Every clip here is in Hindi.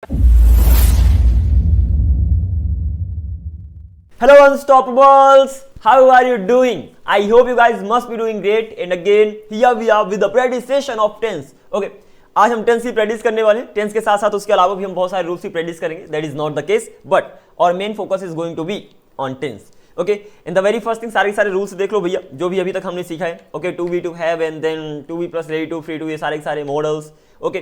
Hello Unstoppables, how are you doing? I hope you guys must be doing great and again here we are with the practice session of tense. Okay, आज हम टेंस की प्रैक्टिस करने वाले हैं। टेंस के साथ साथ उसके अलावा भी हम बहुत सारे रूल्स की प्रैक्टिस करेंगे। That is not the case but और main focus is going to be on tense. Okay, in the very first thing सारे रूल्स देख लो भैया, जो भी अभी तक हमने सीखा है। Okay, to be to have and then to be plus ready to free to, ये सारे मॉडल्स। ओके,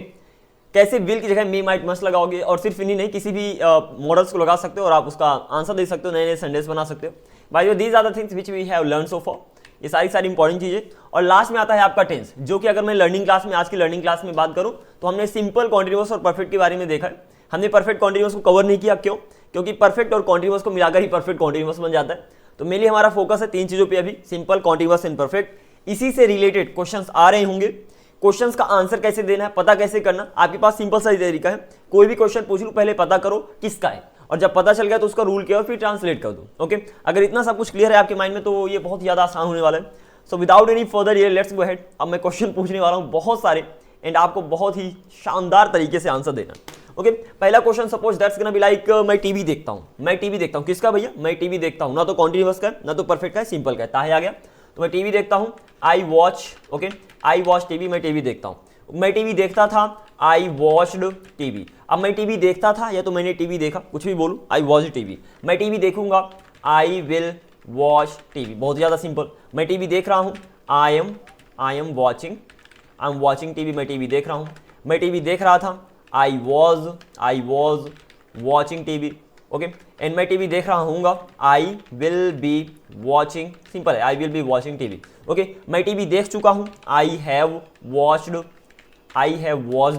कैसे विल की जगह मी माइट मस्ट लगाओगे और सिर्फ इन्हीं नहीं किसी भी मॉडल्स को लगा सकते हो और आप उसका आंसर दे सकते हो, नए नए सेंटेंस बना सकते हो। By these are the things which we have learn so far. ये सारी इंपॉर्टेंट चीजें। और लास्ट में आता है आपका टेंस, जो कि अगर मैं लर्निंग क्लास में आज की लर्निंग क्लास में बात करूं तो हमने सिंपल, कॉन्टिन्यूअस और परफेक्ट के बारे में देखा है। हमने परफेक्ट कॉन्टिन्यूअस को कवर नहीं किया। क्यों? क्योंकि परफेक्ट और कॉन्टिन्यूअस को मिलाकर ही परफेक्ट कॉन्टिन्यूअस बन जाता है। तो मेनली हमारा फोकस है तीन चीजों पे अभी, सिंपल, कॉन्टिन्यूअस एंड परफेक्ट। इसी से रिलेटेड क्वेश्चंस आ रहे होंगे। क्वेश्चंस का आंसर कैसे देना है, पता कैसे करना, आपके पास सिंपल सा तरीका है। कोई भी क्वेश्चन पूछ लो, पहले पता करो किसका है और जब पता चल गया तो उसका रूल क्या है और फिर ट्रांसलेट कर दो। ओके, अगर इतना सब कुछ क्लियर है आपके माइंड में तो ये बहुत ज्यादा आसान होने वाला है। सो विदाउट एनी फर्दर ये लेट्स गो अहेड। अब मैं क्वेश्चन पूछने वाला हूँ बहुत सारे एंड आपको बहुत ही शानदार तरीके से आंसर देना। ओके, पहला question suppose that's gonna be like मैं टीवी देखता हूँ। मैं टीवी देखता हूँ किसका भैया? मैं टीवी देखता हूँ। ना तो कॉन्टिन्यूअस का है, ना तो परफेक्ट का है, सिंपल का है। ताहे आ गया। तो मैं टीवी देखता हूँ, I watch. Okay, I watch TV, मैं टीवी देखता हूँ। मैं टीवी देखता था, आई वॉच्ड टीवी। अब मैं टीवी देखता था या तो मैंने टीवी देखा, कुछ भी बोलूं, आई वॉच टीवी। मैं टीवी देखूंगा, आई विल वॉच टीवी। बहुत ज्यादा सिंपल। मैं टीवी देख रहा हूं, आई एम वॉचिंग टीवी। मैं टीवी देख रहा हूं। मैं टीवी देख रहा था, I was watching TV. Okay, and मैं टीवी देख रहा हूँगा, I will be watching. Simple है, I will be watching TV. Okay, मैं टीवी देख चुका हूँ, आई हैव वॉच्ड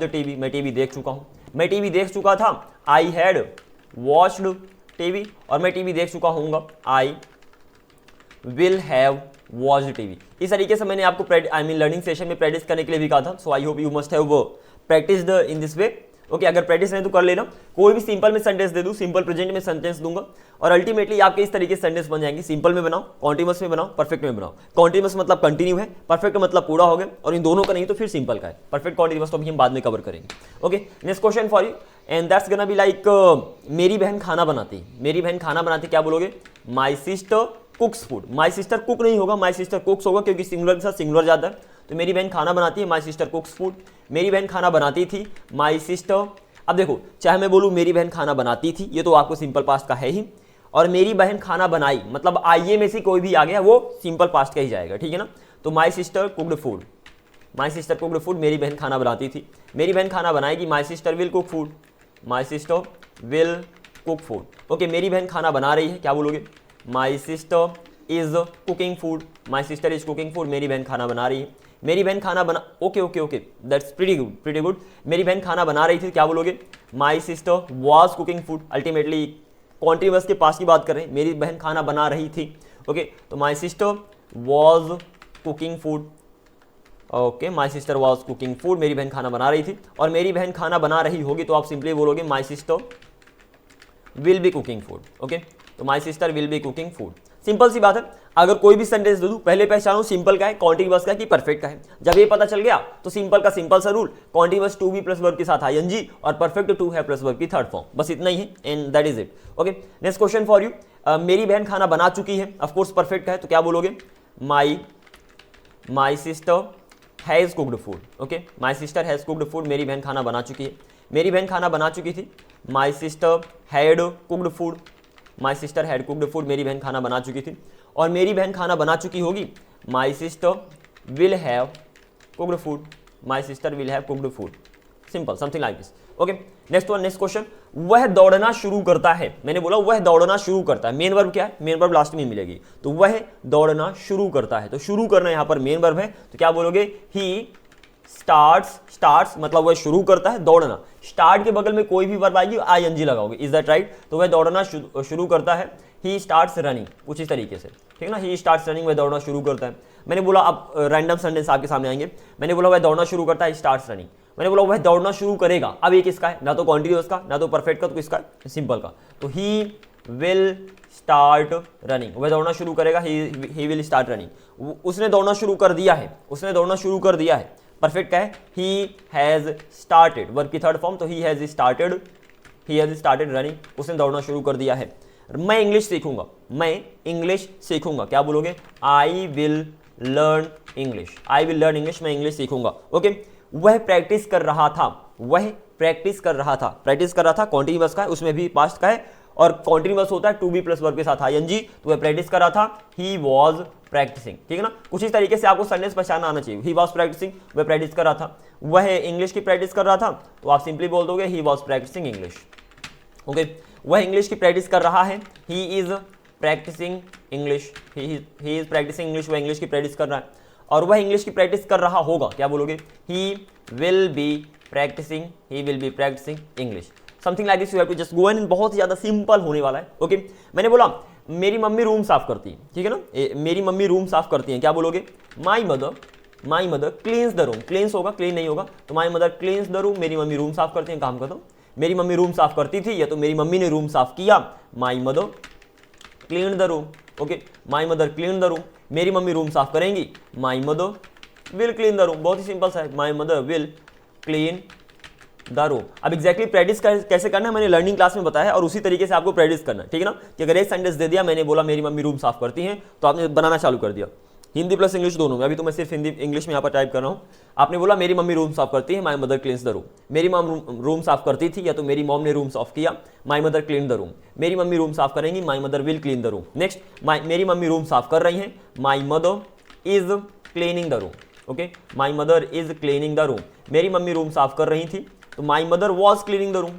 टीवी। मैं टीवी देख चुका हूँ। मैं टीवी देख चुका था, आई हैड वॉच्ड टीवी। और मैं टीवी देख चुका हूँगा, I will have watched TV. इस तरीके से मैंने आपको लर्निंग सेशन में प्रैक्टिस करने के लिए भी कहा था। So I hope you must have practised in this way. Okay, अगर प्रैक्टिस नहीं तो कर लेना। कोई भी सिंपल में सेंटेंस दे दूं, सिंपल प्रेजेंट में सेंटेंस दूंगा और अल्टीमेटली आपके इस तरीके से सेंटेंस बन जाएंगे। सिंपल में बनाओ, कॉन्टिन्यूअस में बनाओ, परफेक्ट में बनाओ। कॉन्टिन्यूअस मतलब कंटिन्यू है, परफेक्ट मतलब पूरा हो गया और इन दोनों का नहीं तो फिर सिंपल का है। परफेक्ट कॉन्टिन्यूअस तो अभी हम बाद में कवर करेंगे। Okay, next question for you and that's gonna be like मेरी बहन खाना बनाती। मेरी बहन खाना बनाती, क्या बोलोगे? My sister कुक्स food. My sister cook नहीं होगा, माई सिस्टर कुक्स होगा क्योंकि सिंगुलर के साथ सिंगुलर जाता है। तो मेरी बहन खाना बनाती है, माई सिस्टर कुक्स फूड। मेरी बहन खाना बनाती थी, माई सिस्टर। अब देखो, चाहे मैं बोलूं मेरी बहन खाना बनाती थी, ये तो आपको सिंपल पास्ट का है ही, और मेरी बहन खाना बनाई मतलब आइए में से कोई भी आ गया वो सिंपल पास्ट का ही जाएगा। ठीक है ना? तो my sister cooked food, my sister cooked food. मेरी बहन खाना बनाती थी, मेरी बहन खाना बनाएगी, माई sister will cook food, my sister will cook food. Okay, मेरी बहन खाना बना रही है, क्या बोलोगे? My sister is cooking food, my sister is cooking food. मेरी बहन खाना बना रही है। मेरी बहन खाना बना, ओके, दैट्स प्रीटी गुड। मेरी बहन खाना बना रही थी, क्या बोलोगे? My sister was cooking food. Ultimately continuous के पास की बात कर रहे हैं, मेरी बहन खाना बना रही थी। ओके, तो my sister was cooking food. Okay, my sister was cooking food, मेरी बहन खाना बना रही थी। और मेरी बहन खाना बना रही होगी तो आप सिंपली बोलोगे my sister will be cooking food. Okay, तो my sister will be cooking food. Simple सी बात है। अगर कोई भी सेंटेंस दे दूं, पहले पहचानो सिंपल का है, कॉन्टिन्यूअस का है कि परफेक्ट का है। जब ये पता चल गया तो सिंपल का सिंपल सा rule, continuous to be plus verb के साथ आईएनजी और perfect to have plus verb की थर्ड फॉर्म। बस इतना ही है and that is it. Okay, next question for you. मेरी बहन खाना बना चुकी है, ऑफ कोर्स परफेक्ट का है, तो क्या बोलोगे? My sister has cooked food. Okay, my sister has cooked food. मेरी बहन खाना बना चुकी है। मेरी बहन खाना बना चुकी थी, my sister had cooked food, my sister had cooked food. मेरी बहन खाना बना चुकी थी और मेरी बहन खाना बना चुकी होगी, माई sister will have cooked food, my sister will have cooked food. Simple, something like this. Okay, next question. वह दौड़ना शुरू करता है। मैंने बोला वह दौड़ना शुरू करता है। मेन वर्ब क्या है? मेन वर्ब लास्ट में मिलेगी। तो वह दौड़ना शुरू करता है, तो शुरू करना यहाँ पर मेन वर्ब है, तो क्या बोलोगे? ही स्टार्ट्स मतलब वह शुरू करता है। दौड़ना, स्टार्ट के बगल में कोई भी वर्ब आएगी आईएनजी लगाओगे। Is that right? तो वह दौड़ना शुरू करता है, ही स्टार्ट्स रनिंग, कुछ इस तरीके से। ठीक है ना? ही स्टार्ट्स रनिंग, वह दौड़ना शुरू करता है। मैंने बोला अब रैंडम सेंटेंस आपके सामने आएंगे। मैंने बोला वह दौड़ना शुरू करता है, स्टार्ट्स रनिंग। मैंने बोला वह दौड़ना शुरू करेगा। अब ये किसका है? ना तो कॉन्टिन्यूअस का, ना तो परफेक्ट का, तो किसका है? सिंपल का। तो ही विल स्टार्ट रनिंग, वह दौड़ना शुरू करेगा, ही विल स्टार्ट रनिंग। उसने दौड़ना शुरू कर दिया है, उसने दौड़ना शुरू कर दिया है। परफेक्ट का है, ही हैज स्टार्टेड, वर्ब की थर्ड फॉर्म, तो he has started he has started running, उसने दौड़ना शुरू कर दिया है। मैं इंग्लिश सीखूंगा, मैं इंग्लिश सीखूंगा, क्या बोलोगे? I will learn English, I will learn English, मैं इंग्लिश सीखूंगा। ओके, वह प्रैक्टिस कर रहा था, वह प्रैक्टिस कर रहा था, प्रैक्टिस कर रहा था कॉन्टिन्यूअस का है, उसमें भी पास्ट का है, और कॉन्टिन्यूअस होता है टू बी प्लस वर्ब के साथ आईएनजी, तो वह प्रैक्टिस कर रहा था, ही वॉज प्रैक्टिसिंग, ठीक है ना। कुछ इस तरीके से आपको सेंटेंस पहचानना आना चाहिए। ही वॉज प्रैक्टिसिंग, वह प्रैक्टिस कर रहा था, वह इंग्लिश की प्रैक्टिस कर रहा था, तो आप सिंपली बोल दोगे he was practising English. Okay, वह इंग्लिश की प्रैक्टिस कर रहा है, he is practising English, he is practising English, वह इंग्लिश की प्रैक्टिस कर रहा है। और वह इंग्लिश की प्रैक्टिस कर रहा होगा, क्या बोलोगे? He will be practising, he will be practising English, something like this. You have to just go in, बहुत ज्यादा सिंपल होने वाला है। ओके, मैंने बोला मेरी मम्मी रूम साफ करती है, ठीक है ना, मेरी मम्मी रूम साफ करती है, क्या बोलोगे? My mother cleans the room, cleans होगा, क्लीन नहीं होगा, तो my mother cleans the room, मेरी मम्मी रूम साफ करती है, काम खत्म। मेरी मम्मी रूम साफ करती थी, या तो मेरी मम्मी ने रूम साफ किया, my mother clean the room. Okay, my mother clean the room, मेरी मम्मी रूम साफ करेंगी, माई mother will clean the room, बहुत ही सिंपल सा है, my mother will clean the room. अब एक्जैक्टली प्रैक्टिस कैसे करना है मैंने लर्निंग क्लास में बताया है, और उसी तरीके से आपको प्रैक्टिस करना है, ठीक है ना। कि अगर एक सेंटेंस दे दिया, मैंने बोला मेरी मम्मी रूम साफ करती हैं, तो आपने बनाना चालू कर दिया, हिंदी प्लस इंग्लिश दोनों में। अभी तो मैं सिर्फ हिंदी इंग्लिश में यहाँ पर टाइप कर रहा हूँ। आपने बोला मेरी मम्मी रूम साफ करती है, my mother cleans the room, मेरी मॉम रूम साफ करती थी, या तो मेरी मॉम ने रूम साफ किया, my mother clean the room, मेरी मम्मी रूम साफ करेंगी, माई mother will clean the room. Next, मेरी मम्मी रूम साफ कर रही हैं, my mother is cleaning the room. Okay, my mother is cleaning the room, मेरी मम्मी रूम साफ कर रही थी, तो my mother was cleaning the room,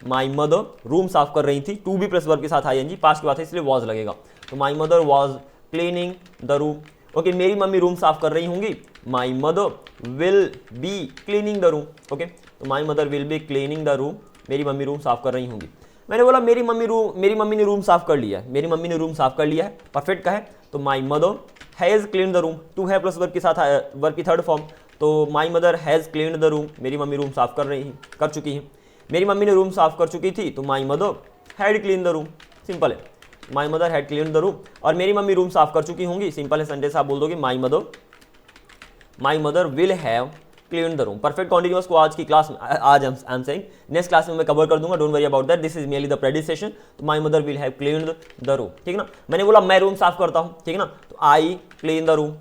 my mother room साफ कर रही थी, टू बी प्लस वर्ब के साथ आईएनजी, पास्ट की बात है इसलिए वॉज लगेगा, तो my mother was cleaning the room. Okay, मेरी मम्मी रूम साफ कर रही होंगी, my mother will be cleaning the room. Okay, तो my mother will be cleaning the room, मेरी मम्मी रूम साफ कर रही होंगी। मैंने बोला मेरी मम्मी ने रूम साफ कर लिया है, मेरी मम्मी ने रूम साफ कर लिया है, परफेक्ट का है, तो my mother has clean the room, to have plus verb के साथ वर्ब की थर्ड फॉर्म, तो my mother has cleaned the room, मेरी मम्मी रूम साफ कर चुकी है। मेरी मम्मी ने रूम साफ कर चुकी थी, तो my mother had clean the room, simple है, my mother had clean the room. और मेरी मम्मी रूम साफ कर चुकी होंगी, सिंपल है सेंटेंस, आप बोल दोगे my mother will have clean the room. Perfect continuous को आज की क्लास में, आज I am saying next class में मैं कवर कर दूंगा, don't worry about that, this is mainly the practice session. तो my mother will have cleaned the room, ठीक है ना। मैंने बोला मैं रूम साफ करता हूँ, ठीक है ना, तो I clean the room.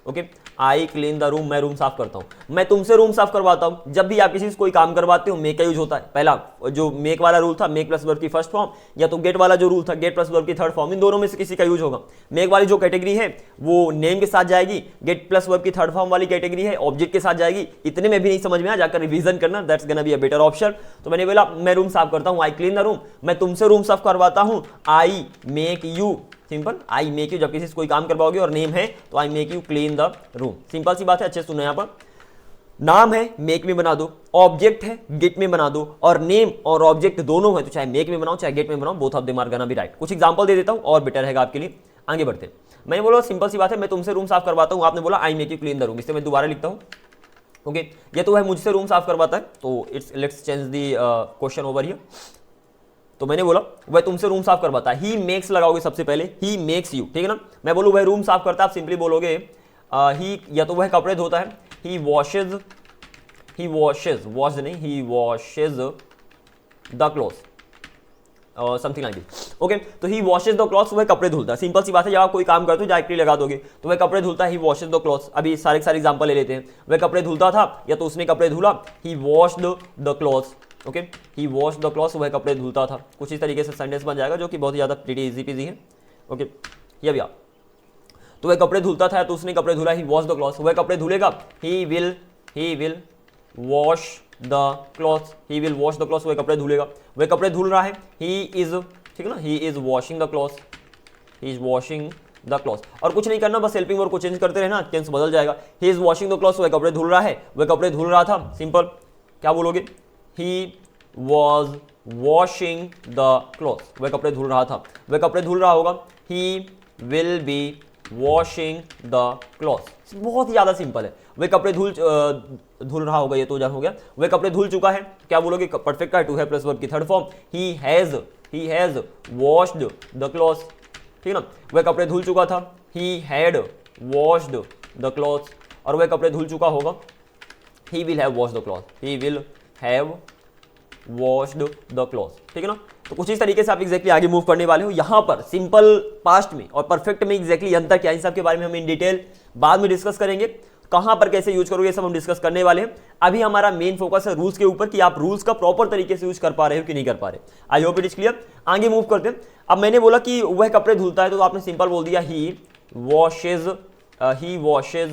Okay, I clean the room, मैं रूम साफ करता हूँ। मैं तुमसे रूम साफ करवाता हूँ, जब भी आप किसी से कोई काम करवाते हो मेक का यूज होता है। पहला जो मेक वाला रूल था, मेक प्लस वर्ब की फर्स्ट फॉर्म, या तो गेट वाला जो रूल था, गेट प्लस वर्ब की थर्ड फॉर्म, इन दोनों में से किसी का यूज होगा। मेक वाली जो कैटेगरी है वो नेम के साथ जाएगी, गेट प्लस वर्ब की थर्ड फॉर्म वाली कैटेगरी है ऑब्जेक्ट के साथ जाएगी। इतने में भी नहीं समझ में आया, जाकर रिवीजन करना, that's gonna be a better option. तो मैंने बोला मैं रूम साफ करता हूँ, आई क्लीन द रूम, मैं तुमसे रूम साफ करवाता हूँ, आई make you, simple, I make you, जब किसी से कोई काम करवाओगे और नेम है तो I make you clean the room, simple सी बात है। अच्छे सुनो, यहाँ पर नाम है मेक में बना दो, ऑब्जेक्ट है गेट में बना दो, और नेम और ऑब्जेक्ट दोनों है तो चाहे मेक में बनाओ चाहे गेट में बनाओ, both of them are gonna be right. कुछ एग्जांपल दे देता हूं और बेटर रहेगा आपके लिए। आगे बढ़ते, मैंने बोला सिंपल सी बात है, मैं तुमसे रूम साफ करवाता हूं, आपने बोला आई make you clean the room, इसे मैं दोबारा लिखता हूं। ओके, ये तो वह मुझसे रूम साफ करवाता है, तो it's let's change the question over here. तो मैंने बोला वह तुमसे रूम साफ करवाता है, ही मेक्स लगाओगे सबसे पहले, ही मेक्स यू, ठीक है ना। मैं बोलूँ वह रूम साफ करता है, आप सिंपली बोलोगे ही, या तो वह कपड़े धोता है, ही वॉशेज वॉश नहीं, he washes the clothes, something like this. Okay, तो ही वॉशेज द क्लॉथ्स, वह कपड़े धुलता है। सिंपल सी बात है, जब आप कोई काम करते हो डायरेक्टली लगा दोगे तो वह कपड़े धुलता है, ही वॉशेज द क्लॉथ्स। अभी सारे एग्जांपल ले लेते हैं। वह कपड़े धुलता था, या तो उसने कपड़े धुला, he washed the clothes. Okay, he wash the clothes, वह कपड़े धुलता था। कुछ इस तरीके से सेंटेंस बन जाएगा, जो कि बहुत ज़्यादा प्रीटी इजी पीजी है। ओके, ये भी आप, तो वह कपड़े धुलता था, तो उसने कपड़े धुला, ही वॉश द क्लॉथ्स। वह कपड़े धुलेगा, he will wash the clothes, he will wash the clothes, वह कपड़े धुलेगा। वह कपड़े धुल रहा है, ही इज, ठीक है ना, he is washing the clothes, he is washing the clothes. और कुछ नहीं करना, बस हेल्पिंग वर्ब को चेंज करते रहना, टेंस बदल जाएगा। He is washing the clothes, वह कपड़े धुल रहा है, वह कपड़े धुल रहा था, सिंपल क्या बोलोगे, ही was washing the clothes, वह कपड़े धुल रहा था, वह कपड़े धुल रहा होगा, he will be washing the clothes। बहुत ही ज़्यादा सिंपल है। वह कपड़े धुल रहा होगा, ये तो जान हो गया। वह कपड़े धुल चुका है, क्या बोलोगे, परफेक्ट का है, टू है प्लस वर्ब की third form, he has washed the clothes, ठीक है ना। वह कपड़े धुल चुका था, he had washed the clothes, और वह कपड़े धुल चुका होगा, he will have washed the clothes, he will have washed the cloth, ठीक है ना। तो कुछ इस तरीके से आप एग्जैक्टली आगे मूव करने वाले हो। यहां पर सिंपल पास्ट में और परफेक्ट में एग्जैक्टली अंतर क्या है, इन सब के बारे में हम इन डिटेल बाद में डिस्कस करेंगे। कहां पर कैसे यूज करोगे, ये सब हम डिस्कस करने वाले हैं। अभी हमारा मेन फोकस है रूल्स के ऊपर कि आप रूल्स का प्रॉपर तरीके से यूज कर पा रहे हो कि नहीं कर पा रहे। I hope it is clear. आगे मूव करते हैं। अब मैंने बोला कि वह कपड़े धुलता है, तो आपने सिंपल बोल दिया ही वॉशेज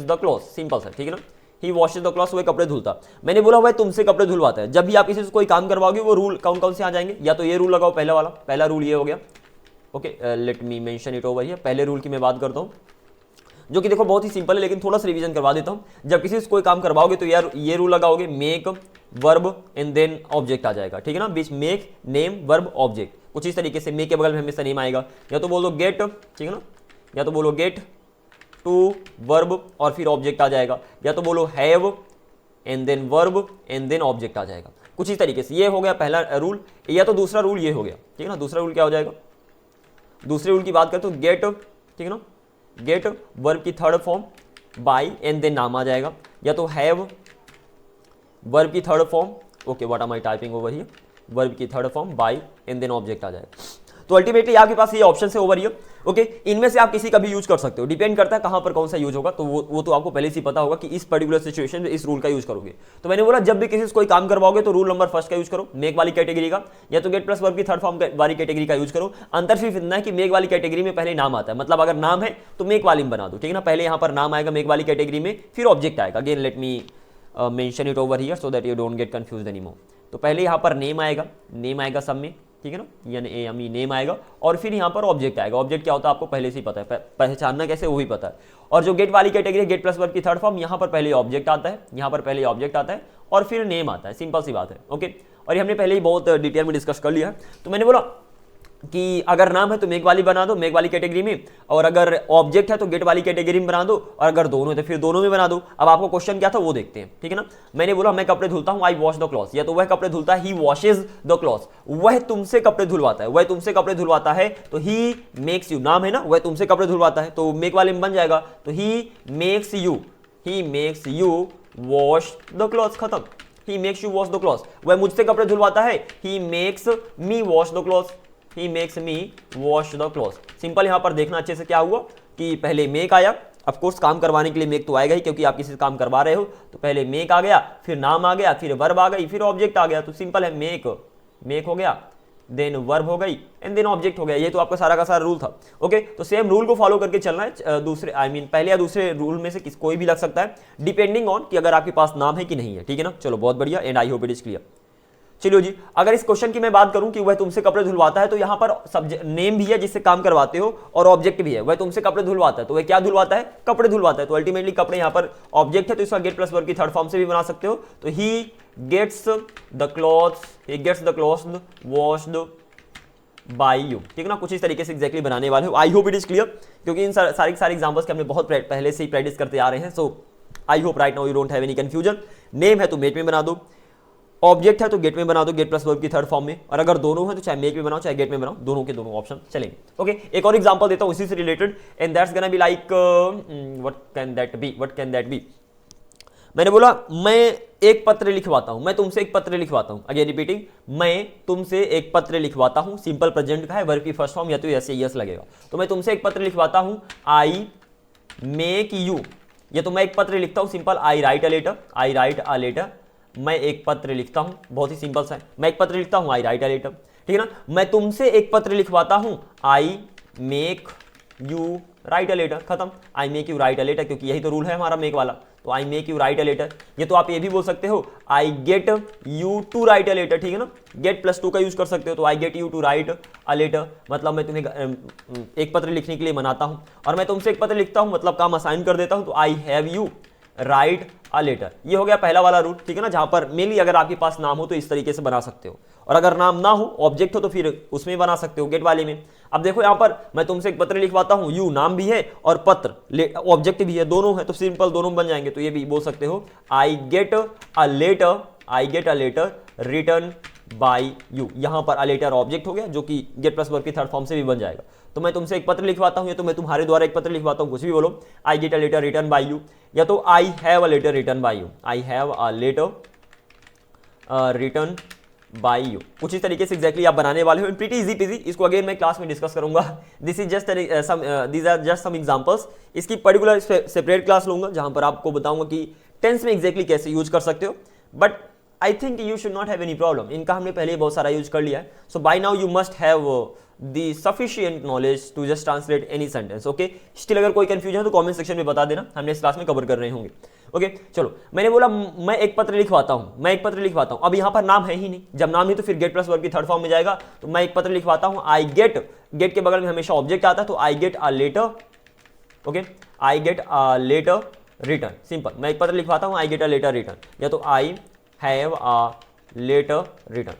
द क्लॉथ, सिंपल सा, ठीक है ना। ही वॉशेज द क्लॉथ, वह कपड़े धुलता। मैंने बोला वह तुमसे कपड़े धुलवाता है। जब भी आप किसी से कोई काम करवाओगे वो रूल कौन कौन से आ जाएंगे, या तो ये रूल लगाओ पहला वाला, पहला रूल ये हो गया। Okay, let me mention it over here. पहले रूल की मैं बात करता हूँ, जो कि देखो बहुत ही सिंपल है, लेकिन थोड़ा सा रिवीजन करवा देता हूं। जब किसी से कोई काम करवाओगे तो यार ये रूल लगाओगे, make verb and then object आ जाएगा, ठीक है ना। बीच मेक नेम वर्ब ऑब्जेक्ट, कुछ इस तरीके से मेक के बगल में हमेशा नेम आएगा। या तो बोलो गेट, ठीक है ना, या तो बोलो गेट टू वर्ब और फिर ऑब्जेक्ट आ जाएगा, या तो बोलो have and then verb and then object आ जाएगा, कुछ इस तरीके से। ये हो गया पहला रूल। या तो दूसरा रूल ये हो गया, ठीक है ना। दूसरा रूल क्या हो जाएगा, दूसरे रूल की बात करें तो गेट, ठीक है ना, गेट वर्ब की third form by and then नाम आ जाएगा, या तो हैव वर्ब की third form, okay what am I typing over here, verb की third form by and then object आ जाएगा। तो अल्टीमेटली आपके पास ये ऑप्शन है ओवर हियर। ओके, इनमें से आप किसी का भी यूज कर सकते हो, डिपेंड करता है कहां पर कौन सा यूज होगा। तो वो तो आपको पहले से पता होगा कि इस पर्टिकुलर सिचुएशन में इस रूल का यूज करोगे। तो मैंने बोला जब भी किसी से कोई काम करवाओगे तो रूल नंबर फर्स्ट का यूज करो, मेक वाली कैटेगरी का, या तो गेट प्लस वर्ब की थर्ड फॉर्म वाली कैटेगरी का यूज करो। अंतर सिर्फ इतना है कि मेक वाली कैटेगरी में पहले नाम आता है, मतलब अगर नाम है तो मेक वाली में बना दो, ठीक है ना। पहले यहां पर नाम आएगा मेक वाली कैटेगरी में, फिर ऑब्जेक्ट आएगा। Again let me mention it over here so that you don't get confused anymore. तो पहले यहां पर नेम आएगा सब में, ठीक है ना, यानी नेम आएगा, और फिर यहाँ पर ऑब्जेक्ट आएगा। ऑब्जेक्ट क्या होता है आपको पहले से ही पता है, पहचानना कैसे वो भी पता है। और जो गेट वाली कैटेगरी है, गेट प्लस वर्ब की थर्ड फॉर्म, यहाँ पर पहले ऑब्जेक्ट आता है, यहाँ पर पहले ऑब्जेक्ट आता है और फिर नेम आता है, सिंपल सी बात है। ओके, और ये हमने पहले ही बहुत डिटेल में डिस्कस कर लिया है। तो मैंने बोला कि अगर नाम है तो मेक वाली बना दो, मेक वाली कैटेगरी में, और अगर ऑब्जेक्ट है तो गेट वाली कैटेगरी में बना दो, और अगर दोनों है तो फिर दोनों में बना दो। अब आपको क्वेश्चन क्या था वो देखते हैं, ठीक है ना। मैंने बोला मैं कपड़े धुलता हूं, आई वॉश द क्लॉथ, या तो वह कपड़े धुलता है, ही वॉशेज द क्लॉथ, वह तुमसे कपड़े धुलवाता है, वह तुमसे कपड़े धुलवाता है। तो ही मेक्स यू, नाम है ना, वह तुमसे कपड़े धुलवाता है, तो मेक वाले में बन जाएगा। तो he makes you wash the cloth, खत्म। He makes you wash the cloth, वह मुझसे कपड़े धुलवाता है, he makes me wash the cloth, he makes me wash the cloth. Simple यहां पर देखना अच्छे से क्या हुआ कि पहले मेक आया, ऑफ कोर्स काम करवाने के लिए मेक तो आएगा ही, क्योंकि आप किसी से काम करवा रहे हो। तो पहले मेक आ गया, फिर नाम आ गया, फिर वर्ब आ गई, फिर ऑब्जेक्ट आ गया। तो सिंपल है, मेक हो गया, देन वर्ब हो गई एंड देन ऑब्जेक्ट हो गया। ये तो आपका सारा का सारा रूल था। ओके, तो सेम रूल को फॉलो करके चलना है। दूसरे पहले या दूसरे रूल में से कोई भी लग सकता है, डिपेंडिंग ऑन कि अगर आपके पास नाम है कि नहीं है, ठीक है ना। चलो बहुत बढ़िया, and I hope it is clear. चलिए जी, अगर इस क्वेश्चन की मैं बात करूं कि वह तुमसे कपड़े धुलवाता है, तो यहां पर सब्जेक्ट नेम भी है जिससे काम करवाते हो, और ऑब्जेक्ट भी है, वह तुमसे कपड़े धुलवाता है। तो वह क्या धुलवाता है, कपड़े धुलवाता है। तो अल्टीमेटली कपड़े यहां पर ऑब्जेक्ट है, तो इसका गेट प्लस वर्ब की थर्ड फॉर्म से भी बना सकते हो। तो he gets the clothes washed by you, ठीक है ना। कुछ इस तरीके से एग्जैक्टली बनाने वाले हो। I hope it is clear, क्योंकि इन सारे एग्जांपल्स के हमने बहुत पहले से ही प्रैक्टिस करते आ रहे हैं। So I hope right now you don't have any confusion. Name है तो मेक में बना दो, ऑब्जेक्ट है तो गेट में बना दो, गेट प्लस वर्ब की थर्ड फॉर्म में, और अगर दोनों है तो चाहे मेक में बनाओ चाहे गेट में बनाओ, दोनों के दोनों ऑप्शन चलेंगे। ओके, एक और एग्जांपल देता हूं इसी से related, and that's gonna be like what can that be. मैंने बोला मैं एक पत्र लिखवाता हूं, मैं तुमसे एक पत्र लिखवाता हूं। अगेन रिपीटिंग, मैं तुमसे एक पत्र लिखवाता हूं, सिंपल प्रेजेंट का है, वर्ब की फर्स्ट फॉर्म, या तो यस लगेगा। तो मैं तुमसे एक पत्र लिखवाता हूं, आई मेक यू, या तो मैं एक पत्र लिखता हूं, simple I write a letter, मैं एक पत्र लिखता हूं, बहुत ही सिंपल सा है, मैं एक पत्र लिखता हूं, आई राइट अ लेटर, ठीक है ना। मैं तुमसे एक पत्र लिखवाता हूं, I make you write a letter, खत्म। I make you write a letter, क्योंकि यही तो रूल है हमारा मेक वाला। तो I make you write a letter. ये तो आप ये भी बोल सकते हो, I get you to write a letter, ठीक है ना, गेट प्लस टू का यूज कर सकते हो। तो I get you to write a letter, मतलब मैं तुम्हें एक पत्र लिखने के लिए मनाता हूं, और मैं तुमसे एक पत्र लिखता हूं, मतलब काम असाइन कर देता हूं। तो I have you write a letter. ये हो गया पहला वाला रूल, ठीक है ना, जहां पर मेनली अगर आपके पास नाम हो तो इस तरीके से बना सकते हो, और अगर नाम ना हो, ऑब्जेक्ट हो, तो फिर उसमें बना सकते हो, गेट वाले में। अब देखो यहां पर मैं तुमसे एक पत्र लिखवाता हूं, यू नाम भी है और पत्र ऑब्जेक्ट भी है, दोनों है, तो सिंपल दोनों बन जाएंगे। तो ये भी बोल सकते हो, I get a letter return by you. यहां पर अ लेटर ऑब्जेक्ट हो गया, जो कि गेट प्लस वर्ब की थर्ड फॉर्म से भी बन जाएगा। तो मैं तुमसे एक पत्र लिखवाता हूं, या तो मैं तुम्हारे द्वारा एक पत्र लिखवाता हूं, कुछ भी बोलो, I get a letter return by you, या तो I have a letter return by you, I have a letter return by you. कुछ इस तरीके से एग्जैक्टली आप बनाने वाले हो इन प्रीटी इजी पीजी। इसको अगेन मैं क्लास में डिस्कस करूंगा। This is just these are just some examples. इसकी पर्टिकुलर सेपरेट क्लास लूंगा जहां पर आपको बताऊंगा कि टेंस में एग्जैक्टली कैसे यूज कर सकते हो, but I think you should not have any problem. इनका हमने पहले ही बहुत सारा यूज कर लिया है। So by now you must have the sufficient knowledge to just translate any sentence. Okay, still अगर कोई कंफ्यूजन है तो कमेंट सेक्शन में बता देना, हमने इस क्लास में कवर कर रहे होंगे। ओके चलो, मैंने बोला मैं एक पत्र लिखवाता हूं, मैं एक पत्र लिखवाता हूं। अब यहां पर नाम है ही नहीं, जब नाम नहीं तो फिर गेट प्लस वर्ब की थर्ड फॉर्म में जाएगा। तो मैं एक पत्र लिखवाता हूं, आई गेट, गेट के बगल में हमेशा ऑब्जेक्ट आता है, तो I get a letter. Okay, I get a letter return, simple. मैं एक पत्र लिखवाता हूं, I get a letter return, या तो I have a letter return.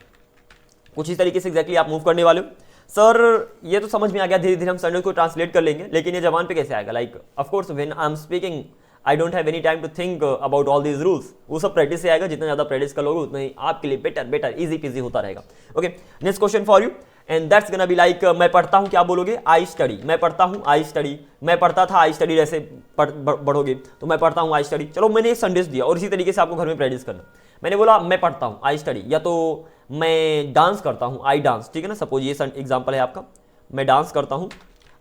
कुछ इस तरीके से एग्जैक्टली आप मूव करने वाले हो। सर ये तो समझ में आ गया, धीरे धीरे हम सेंटेंस को ट्रांसलेट कर लेंगे, लेकिन ये जबान पे कैसे आएगा? Like of course when I am speaking I don't have any time to think about all these rules. वो सब प्रैक्टिस से आएगा, जितना ज्यादा प्रैक्टिस कर लोगे उतना ही आपके लिए बेटर इजी पीजी होता रहेगा। Okay, next question for you and that's gonna be like, मैं पढ़ता हूं, क्या बोलोगे? I study. मैं पढ़ता हूं, आई स्टडी। मैं पढ़ता था, आई स्टडी ऐसे बढ़ोगे तो मैं पढ़ता हूं, आई स्टडी। चलो मैंने एक संदेश दिया और इसी तरीके से आपको घर में प्रैक्टिस करना। मैंने बोला मैं पढ़ता हूं, आई स्टडी, या तो मैं डांस करता हूं, आई डांस। ठीक है ना, सपोज ये एग्जाम्पल है आपका, मैं डांस करता हूं,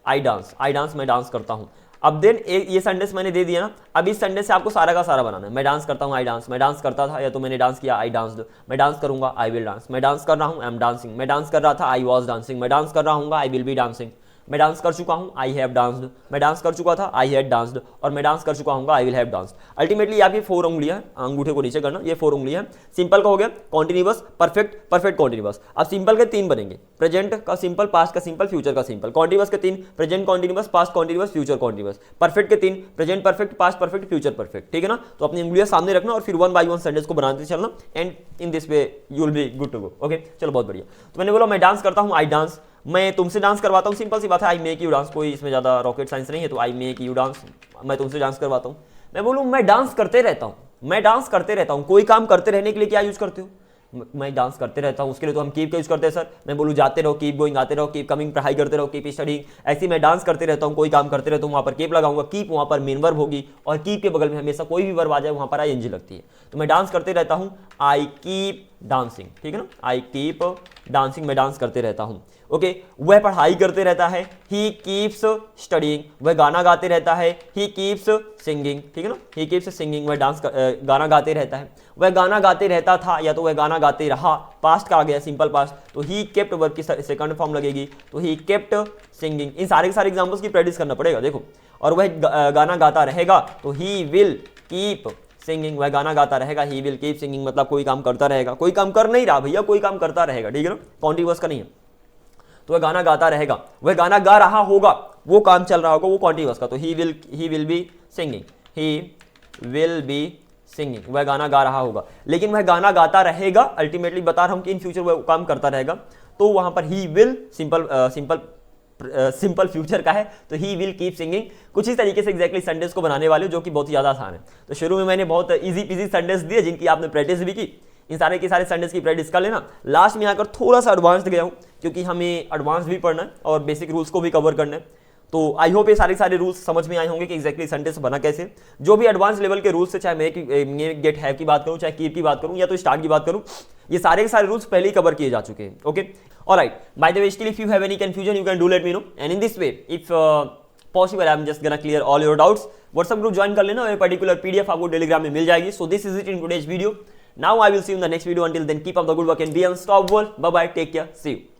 आई डांस, आई डांस, मैं डांस करता हूं। अब देन ये सेंटेंस मैंने दे दिया ना, अब इस सेंटेंस से आपको सारा का सारा बनाना है। मैं डांस करता हूं, आई डांस, मैं डांस करता था, या तो मैंने डांस किया, आई डांस्ड। मैं डांस करूंगा, आई विल डांस। मैं डांस कर रहा हूं, आई एम डांसिंग। मैं डांस कर रहा था, आई वाज डांसिंग। मैं डांस कर रहा हूं, आई विल बी डांसिंग। मैं डांस कर चुका हूं, आई हैव डांस्ड। मैं डांस कर चुका था, आई हैड डांस्ड। और मैं डांस कर चुका हूं, आई विल हैव डांस्ड। अल्टीमेटली आपकी 4 उंगलियां, अंगूठे को नीचे करना, ये 4 उंगलियां। सिंपल का हो गया, कॉन्टिन्यूअस, परफेक्ट, परफेक्ट कॉन्टिन्यूअस। अब सिंपल के 3 बनेंगे, प्रेजेंट का सिंपल, पास्ट का सिंपल, फ्यूचर का सिंपल। कॉन्टिन्यूअस के 3, present continuous, past continuous, future continuous. Perfect के 3, present perfect, past perfect, future perfect. ठीक है ना, तो अपनी उंगलियां सामने रखना और फिर 1 बाय 1 सेंटेंस को बनाते चलना, and in this way you will be good to go. Okay चलो, बहुत बढ़िया। तो मैंने बोला मैं डांस करता हूं, आई डांस। मैं तुमसे डांस करवाता हूँ, सिंपल सी बात है, आई मेक यू डांस। कोई इसमें ज्यादा रॉकेट साइंस नहीं है, तो आई मेक यू डांस, मैं तुमसे डांस करवाता हूँ। मैं बोलूँ मैं डांस करते रहता हूँ, मैं डांस करते रहता हूँ। कोई काम करते रहने के लिए क्या यूज करते हो? मैं डांस करते रहता हूँ, उसके लिए तो हम कीप का यूज करते हैं सर। मैं बोलूँ जाते रहो, कीप गोइंग, आते रहो, कीप कमिंग, पढ़ाई करते रहो, कीप स्टडीइंग। ऐसे मैं डांस करते रहता हूँ, कोई काम करते रहता हूँ, वहाँ पर कीप लगाऊंगा। कीप वहाँ पर मेन वर्ब होगी, और कीप के बगल में हमेशा कोई भी वर्ब आ जाए वहाँ पर आई एनजी लगती है। तो मैं डांस करते रहता हूँ, आई कीप डांसिंग। ठीक है ना, आई कीप डांसिंग, मैं डांस करते रहता हूँ। ओके, वह पढ़ाई करते रहता है, ही कीप्स स्टडीइंग। वह गाना गाते रहता है, ही कीप्स सिंगिंग। ठीक है ना, ही कीप्स सिंगिंग, वह गाना गाते रहता है। वह गाना गाते रहता था, या तो वह गाना गाते रहा, पास्ट का आ गया, सिंपल पास्ट, तो ही केप्ट वर्ब की सेकंड फॉर्म लगेगी, तो ही केप्ट सिंगिंग। इन सारे के सारे एग्जांपल्स की प्रैक्टिस करना पड़ेगा। देखो, और वह गाना गाता रहेगा, तो ही विल कीप सिंगिंग। वह गाना गाता रहेगा, ही विल कीप सिंगिंग, मतलब कोई काम करता रहेगा। कोई काम कर नहीं रहा भैया, कोई काम करता रहेगा। ठीक है ना, कॉन्टिन्यूअस का नहीं है। तो वह गाना गाता रहेगा, वह गाना गा रहा होगा, वो काम चल रहा होगा, वो कॉन्टिन्यूअस का, तो ही will be singing, he will be singing. वह गाना गा रहा होगा, लेकिन वह गाना गाता रहेगा, अल्टीमेटली बता रहा हूं कि इन फ्यूचर वह काम करता रहेगा, तो वहां पर ही विल सिंपल फ्यूचर का है, तो ही विल कीप सिंगिंग। कुछ इस तरीके से एग्जैक्टली सेंटेंस को बनाने वाले, जो कि बहुत ही ज्यादा आसान है। तो शुरू में मैंने बहुत इजी पीजी सेंटेंस दिए जिनकी आपने प्रैक्टिस भी की। इन सारे के सारे सेंटेंस की प्रैक्टिस कर लेना। लास्ट में आकर थोड़ा सा एडवांस्ड गया हूं, क्योंकि हमें एडवांस भी पढ़ना है और बेसिक रूल्स को भी कवर करना है। तो आई होप ये सारे रूल्स समझ में आए होंगे कि एग्जैक्टली सेंटेंस बना कैसे। जो भी एडवांस लेवल के रूल्स है, चाहे मैं गेट हैव की बात करूं, चाहे कीप की बात करूं, या तो स्टार्ट की बात करूं, ये सारे के सारे रूल्स पहले ही कवर किए जा चुके हैं। Okay, alright, by the way, still if you have any confusion you can do let me know, and in this way if possible I am just gonna clear all your doubts. WhatsApp group join कर लेना, और पर्टिकुलर पीडीएफ आपको टेलीग्राम में मिल जाएगी। So this is it in today's video. Now I will see you in the next video. Until then, keep up the good work and be unstoppable. Bye bye. Take care. See you.